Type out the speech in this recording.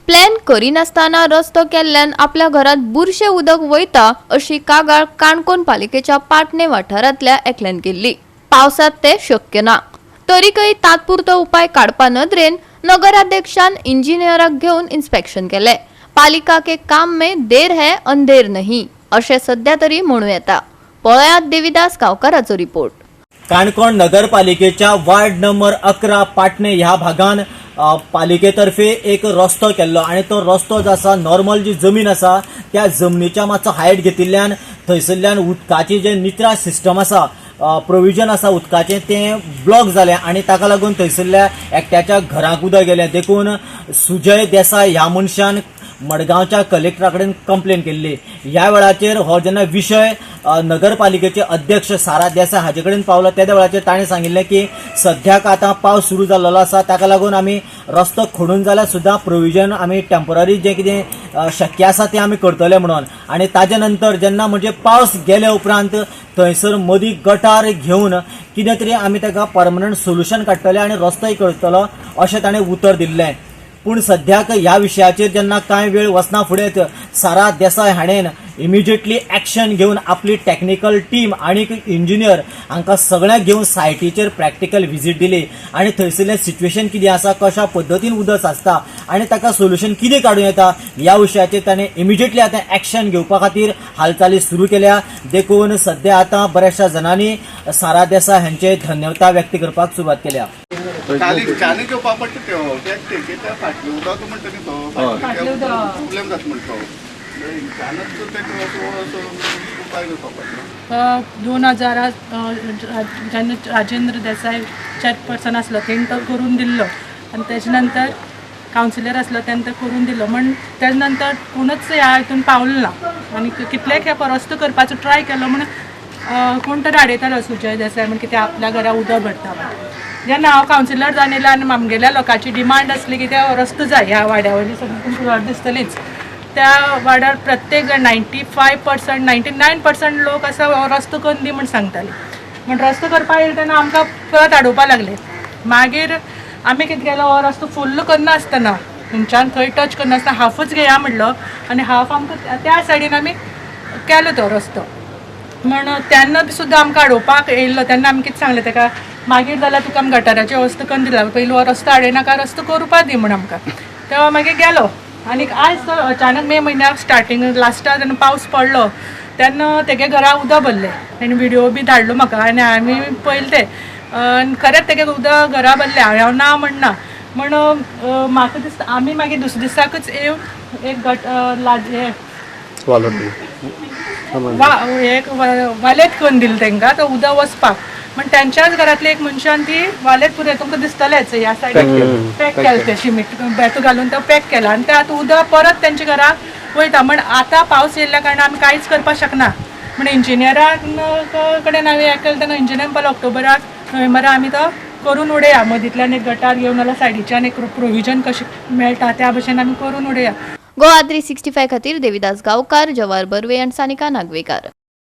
Plan करिनासतना रस्तो केल्ल्यान आपल्या घरात बुरशे उदक वयता अशी कागाळ काणकोण पालिकेच्या पाटणे वाठारांतल्या एकल्यान केल्ली। पावसात ते शक्य ना, तरीकय तात्पुरतो उपाय काडपा नदरेन नगराध्यक्षान इंजिनियराक घेवन इन्स्पेक्शन केले। पालिका के काम में देर है अंधेर नहीं अशें सध्या तरी म्हणू येता। पळयात देविदास गांवकाराचो रिपोर्ट। काणकोण नगरपालिकेच्या वार्ड नंबर 11 पाटणे ह्या भागान पालिकेतर्फे एक रस्तो केल्लो आणि तो रस्तो जो आसा नॉर्मल जी जमीन आसा त्या जमनीच्या मातसो हायट घेतिल्ल्यान थंयसरल्यान उदकाची जे नित्रा सिस्टम आसा प्रोविजन आसा उदकाचें तें ब्लॉक जालें आणि ताका लागून थंयसरल्या एकट्याच्या घराक उदक गेलें। देखून सुजय देसाय ह्या मनशान मडगांवच्या कलेक्टरा कडेन कंप्लेन केल्ली। ह्या वेळाचेर हो जेन्ना विशय नगरपालिकेचे अध्यक्ष सारा देसाय हाजे कडेन पावलो त्या वेळाचेर ताणें सांगिल्लें की सद्याक आतां पावस सुरू जाल्लो आसा, ताका लागून आमी रस्तो खोडून जाल्यार सुद्दां प्रोविजन आमी टेम्पररी जें कितें शक्य आसा तें आमी करतले म्हणून। आनी ताजे नंतर जेन्ना म्हणजे पावस गेले उपरांत थंयसर मदीं गटार घेवन कितें तरी आमी ताका परमनंट सोल्युशन काडटले आनी रस्तोय करतलो अशें ताणें उतर दिल्लें। पूण सद्याक ह्या विशयाचेर जेन्ना कांय वेळ वचना फुडेंच सारा देसाय हाणेन इमिजिएटली एक्शन घेवन आपली टेक्निकल टीम आणि इंजिनियर हांकां सगळ्यांक घेवन सायटीचेर प्रॅक्टिकल विजीट दिली आणि थंयसरलें सिच्युएशन कितें आसा, कशा पद्दतीन उदक साचता आणि ताका सोल्युशन कितें काडूं येता ह्या विशयाचेर ताणें इमिजिएटली आतां एक्शन घेवपा खातीर हालचाली सुरू केल्या। देखून सध्या आतां बऱ्याचशा जाणांनी सारा देसाय हांचे धन्यवाद व्यक्त करपाक सुरवात केल्या। काली घेवपा पडटा त्यो त्या फाटलें उदक म्हणटा न्ही तो प्रॉब्लेम जाता म्हणटा तो उपाय घेवपा पडटा। 2000 जेन्ना राजेंद्र देसाय चेअरपर्सन आसलो तेणें तो करून दिल्लो आनी तेजे नंतर कावन्सिलर आसलो तेणें तो करून दिल्लो, पण तेजे नंतर कोणूच ह्या हितून पावलो ना आनी कितलेय खेप रस्तो करपाचो ट्राय केलो म्हण कोण तरी आडयतालो सुजय देसाय म्हण कितें आपल्या घरा उदक भरता। जेन्ना हांव कावन्सिलर जावन येयलें आनी आमगेल्या लोकांची डिमांड आसली की ते रस्तो जाय ह्या वाड्या वयली तुमकां घर दिसतलीच, त्या वाड्यार प्रत्येक जण 95% 99% लोक आसा रस्तो करून दी म्हण सांगताले। म्हण रस्तो करपाक येयले तेन्ना आमकां परत आडोवपाक लागले। मागीर आमी कितें केलो, हो रस्तो फुल्ल करना आसतना थंयच्यान थंय टच करनासतना हाफूच घेया म्हणलो आनी हाफ आमकां त्या सायडीन आमी केलो तो रस्तो। म्हण तेन्ना सुद्दां आमकां आडोवपाक येयल्लो तेन्ना आमी कितें सांगलें ताका, मागीर जाल्यार तुका आमी गटाराची वेवस्था करून दिला, पयलीं हो रस्तो आडयनाका रस्तो करपाक दी म्हण आमकां। तेव्हा मागीर गेलो आनी आयज तो अचानक मे म्हयन्याक स्टार्टींग लास्टाक जेन्ना पावस पडलो तेन्ना तेगे घरा उदक भरलें। तेणें व्हिडिओ बी धाडलो म्हाका आनी आमी पळयलें तें खरेंच तेगे उदक घरा भरलें। हांव ना म्हणना, म्हण म्हाका दिसता आमी मागीर दुसऱ्या दिसाकच येवन एक वालेत करून दिली तांकां तो उदक वचपाक। पण त्यांच्याच घरातले एक मनशान ती वालेत पुरे तुमकां दिसतलेच ह्या सायडीन पॅक केलें तें सिमीट बेतू घालून तो पॅक केला आनी ते आतां उदक परत तेंच्या घराक वयता। म्हण आतां पावस येयल्ल्या कारणान आमी कांयच करपाक शकना। म्हण इंजिनियरा कडेन हांवें हें केलें तेन्ना इंजिनियर म्हणपाक ऑक्टोबराक नोव्हेंबराक आमी तो करून उडया, मदींतल्यान एक गटार घेवन नाल्यार सायडीच्यान एक प्रोविजन कशें मेळटा त्या भशेन आमी करून उडया। गोवा 365 खातीर देविदास गांवकार, जवाहर बर्वे आनी सानिका नागवेकार।